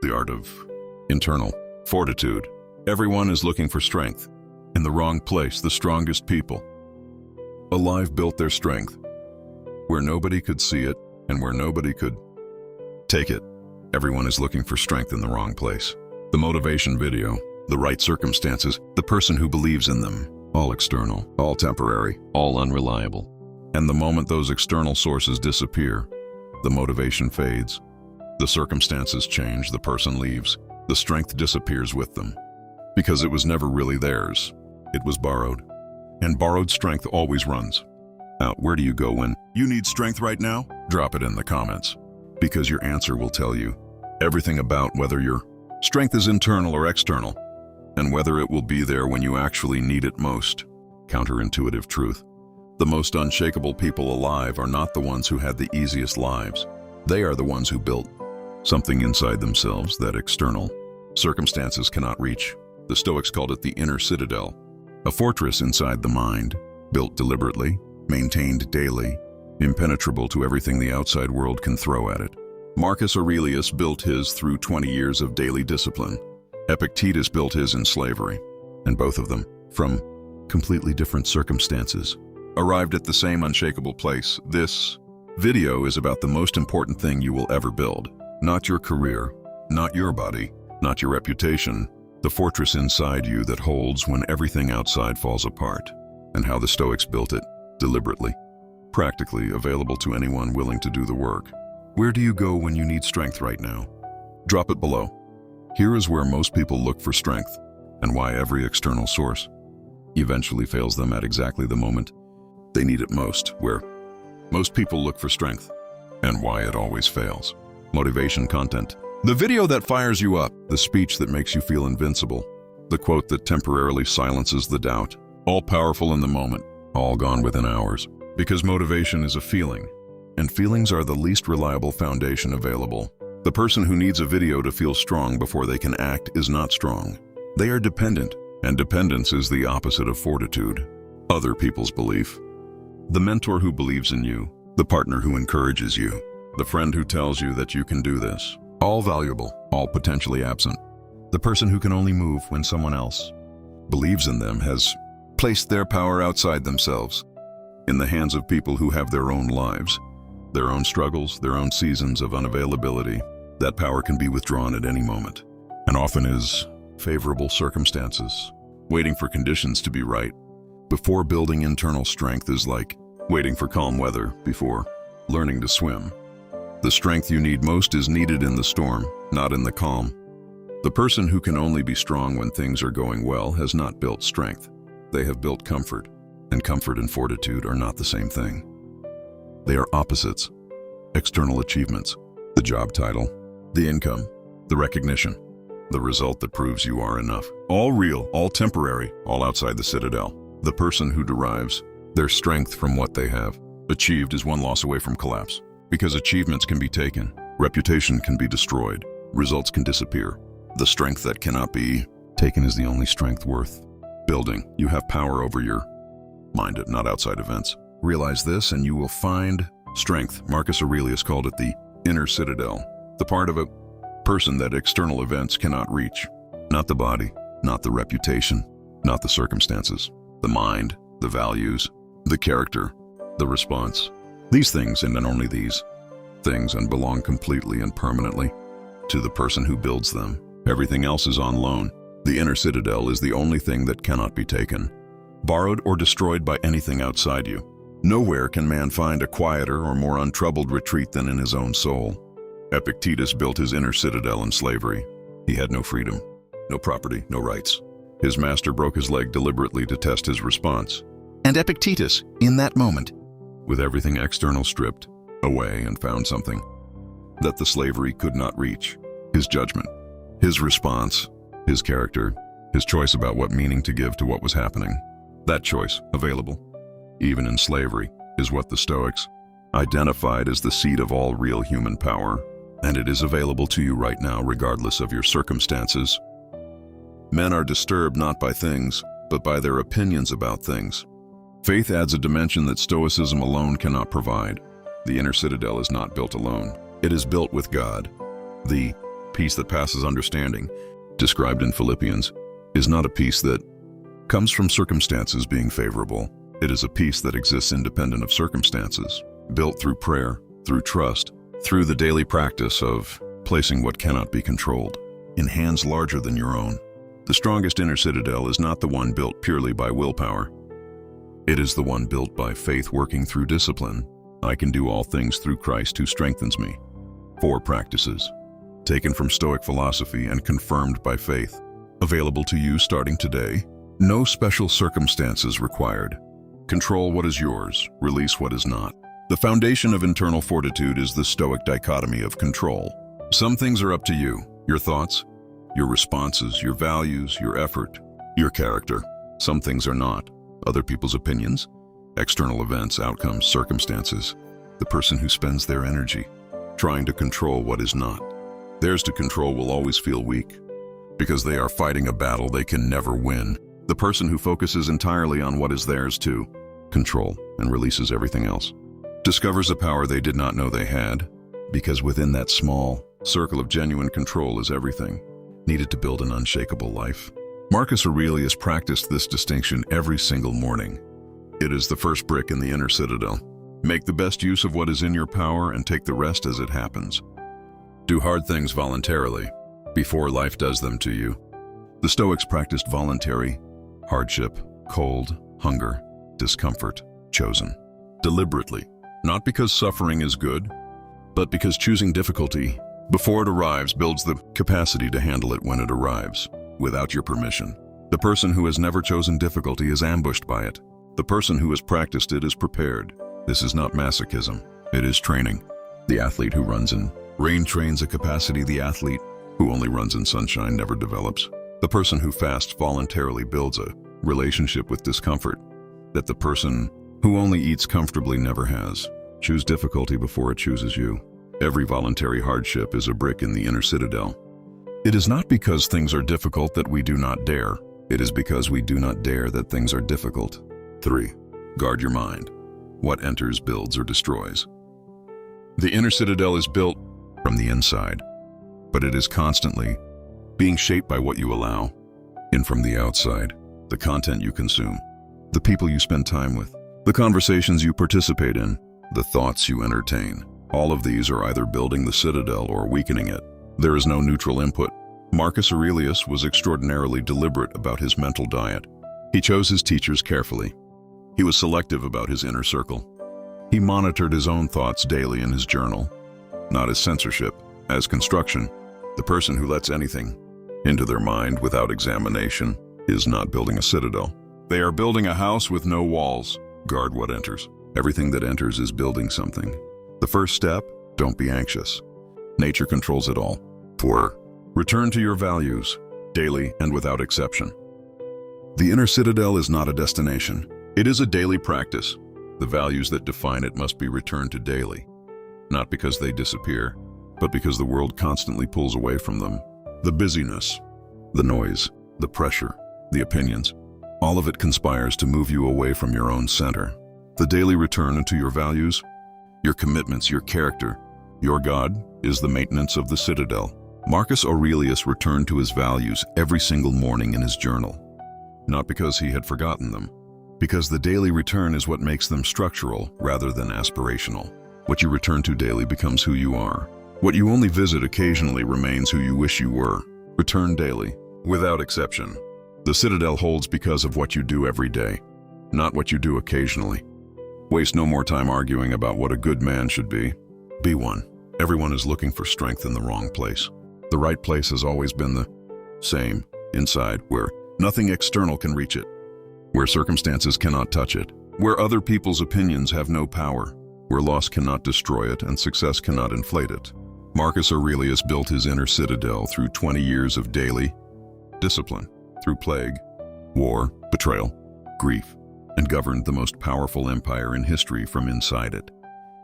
the art of internal fortitude. Everyone is looking for strength. In the wrong place, the strongest people alive built their strength. Where nobody could see it and where nobody could take it, everyone is looking for strength in the wrong place. The motivation video, the right circumstances, the person who believes in them, all external, all temporary, all unreliable. And the moment those external sources disappear, the motivation fades. The circumstances change, the person leaves, the strength disappears with them. Because it was never really theirs, it was borrowed. And borrowed strength always runs out. Where do you go when you need strength right now? Drop it in the comments, because your answer will tell you everything about whether your strength is internal or external, and whether it will be there when you actually need it most. Counterintuitive truth. The most unshakable people alive are not the ones who had the easiest lives. They are the ones who built something inside themselves that external circumstances cannot reach. The Stoics called it the inner citadel, a fortress inside the mind, built deliberately, maintained daily, impenetrable to everything the outside world can throw at it. Marcus Aurelius built his through 20 years of daily discipline. Epictetus built his in slavery, and both of them, from completely different circumstances, arrived at the same unshakable place. This video is about the most important thing you will ever build. Not your career, not your body, not your reputation, the fortress inside you that holds when everything outside falls apart, and how the Stoics built it, deliberately, practically available to anyone willing to do the work. Where do you go when you need strength right now? Drop it below. Here is where most people look for strength, and why every external source eventually fails them at exactly the moment they need it most. Where most people look for strength, and why it always fails. Motivation content. The video that fires you up, the speech that makes you feel invincible, the quote that temporarily silences the doubt, all powerful in the moment, all gone within hours. Because motivation is a feeling, and feelings are the least reliable foundation available. The person who needs a video to feel strong before they can act is not strong. They are dependent, and dependence is the opposite of fortitude. Other people's belief. The mentor who believes in you, the partner who encourages you, the friend who tells you that you can do this. All valuable, all potentially absent. The person who can only move when someone else believes in them has placed their power outside themselves, in the hands of people who have their own lives, their own struggles, their own seasons of unavailability. That power can be withdrawn at any moment, and often is favorable circumstances. Waiting for conditions to be right before building internal strength is like waiting for calm weather before learning to swim. The strength you need most is needed in the storm, not in the calm. The person who can only be strong when things are going well has not built strength. They have built comfort, and comfort and fortitude are not the same thing. They are opposites. External achievements, the job title, the income, the recognition, the result that proves you are enough. All real, all temporary, all outside the citadel. The person who derives their strength from what they have achieved is one loss away from collapse. Because achievements can be taken, reputation can be destroyed, results can disappear. The strength that cannot be taken is the only strength worth building. You have power over your mind, not outside events. Realize this and you will find strength. Marcus Aurelius called it the inner citadel, the part of a person that external events cannot reach. Not the body, not the reputation, not the circumstances. The mind, the values, the character, the response. These things, and only these things, and belong completely and permanently to the person who builds them. Everything else is on loan. The inner citadel is the only thing that cannot be taken, borrowed, or destroyed by anything outside you. Nowhere can man find a quieter or more untroubled retreat than in his own soul. Epictetus built his inner citadel in slavery. He had no freedom, no property, no rights. His master broke his leg deliberately to test his response. And Epictetus, in that moment, with everything external stripped away, and found something that the slavery could not reach. His judgment, his response, his character, his choice about what meaning to give to what was happening. That choice, available, even in slavery, is what the Stoics identified as the seat of all real human power, and it is available to you right now regardless of your circumstances. Men are disturbed not by things, but by their opinions about things. Faith adds a dimension that Stoicism alone cannot provide. The inner citadel is not built alone. It is built with God, the peace that passes understanding, described in Philippians, is not a peace that comes from circumstances being favorable. It is a peace that exists independent of circumstances, built through prayer, through trust, through the daily practice of placing what cannot be controlled in hands larger than your own. The strongest inner citadel is not the one built purely by willpower. It is the one built by faith working through discipline. I can do all things through Christ who strengthens me. 4 practices, taken from Stoic philosophy and confirmed by faith. Available to you starting today. No special circumstances required. Control what is yours, release what is not. The foundation of internal fortitude is the Stoic dichotomy of control. Some things are up to you, your thoughts, your responses, your values, your effort, your character. Some things are not. Other people's opinions, external events, outcomes, circumstances. The person who spends their energy trying to control what is not. Theirs to control will always feel weak, because they are fighting a battle they can never win. The person who focuses entirely on what is theirs to control and releases everything else discovers a power they did not know they had, because within that small circle of genuine control is everything needed to build an unshakable life. Marcus Aurelius practiced this distinction every single morning. It is the first brick in the inner citadel. Make the best use of what is in your power and take the rest as it happens. Do hard things voluntarily before life does them to you. The Stoics practiced voluntary hardship, cold, hunger, discomfort, chosen deliberately, not because suffering is good, but because choosing difficulty before it arrives builds the capacity to handle it when it arrives, without your permission. The person who has never chosen difficulty is ambushed by it. The person who has practiced it is prepared. This is not masochism, it is training. The athlete who runs in rain trains a capacity the athlete who only runs in sunshine never develops. The person who fasts voluntarily builds a relationship with discomfort that the person who only eats comfortably never has. Choose difficulty before it chooses you. Every voluntary hardship is a brick in the inner citadel. It is not because things are difficult that we do not dare. It is because we do not dare that things are difficult. 3. Guard your mind. What enters builds or destroys. The inner citadel is built from the inside, but it is constantly being shaped by what you allow in from the outside. The content you consume, the people you spend time with, the conversations you participate in, the thoughts you entertain. All of these are either building the citadel or weakening it. There is no neutral input. Marcus Aurelius was extraordinarily deliberate about his mental diet. He chose his teachers carefully. He was selective about his inner circle. He monitored his own thoughts daily in his journal, not as censorship, as construction. The person who lets anything into their mind without examination is not building a citadel. They are building a house with no walls. Guard what enters. Everything that enters is building something. The first step, don't be anxious. Nature controls it all. 4. Return to your values, daily and without exception. The inner citadel is not a destination. It is a daily practice. The values that define it must be returned to daily, not because they disappear, but because the world constantly pulls away from them. The busyness, the noise, the pressure, the opinions, all of it conspires to move you away from your own center. The daily return into your values, your commitments, your character, your God, is the maintenance of the citadel. Marcus Aurelius returned to his values every single morning in his journal, not because he had forgotten them, because the daily return is what makes them structural rather than aspirational. What you return to daily becomes who you are. What you only visit occasionally remains who you wish you were. Return daily, without exception. The citadel holds because of what you do every day, not what you do occasionally. Waste no more time arguing about what a good man should be. Be one. Everyone is looking for strength in the wrong place. The right place has always been the same, inside, where nothing external can reach it, where circumstances cannot touch it, where other people's opinions have no power, where loss cannot destroy it and success cannot inflate it. Marcus Aurelius built his inner citadel through 20 years of daily discipline, through plague, war, betrayal, grief, and governed the most powerful empire in history from inside it.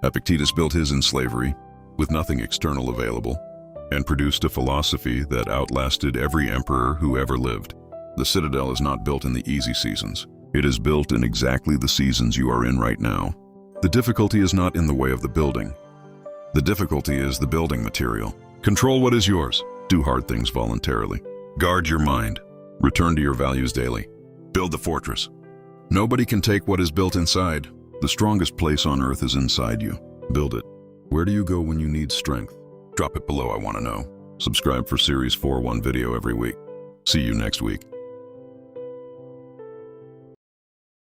Epictetus built his in slavery, with nothing external available, and produced a philosophy that outlasted every emperor who ever lived. The citadel is not built in the easy seasons. It is built in exactly the seasons you are in right now. The difficulty is not in the way of the building. The difficulty is the building material. Control what is yours. Do hard things voluntarily. Guard your mind. Return to your values daily. Build the fortress. Nobody can take what is built inside. The strongest place on earth is inside you. Build it. Where do you go when you need strength? Drop it below, I want to know. Subscribe for Series 4 one video every week. See you next week.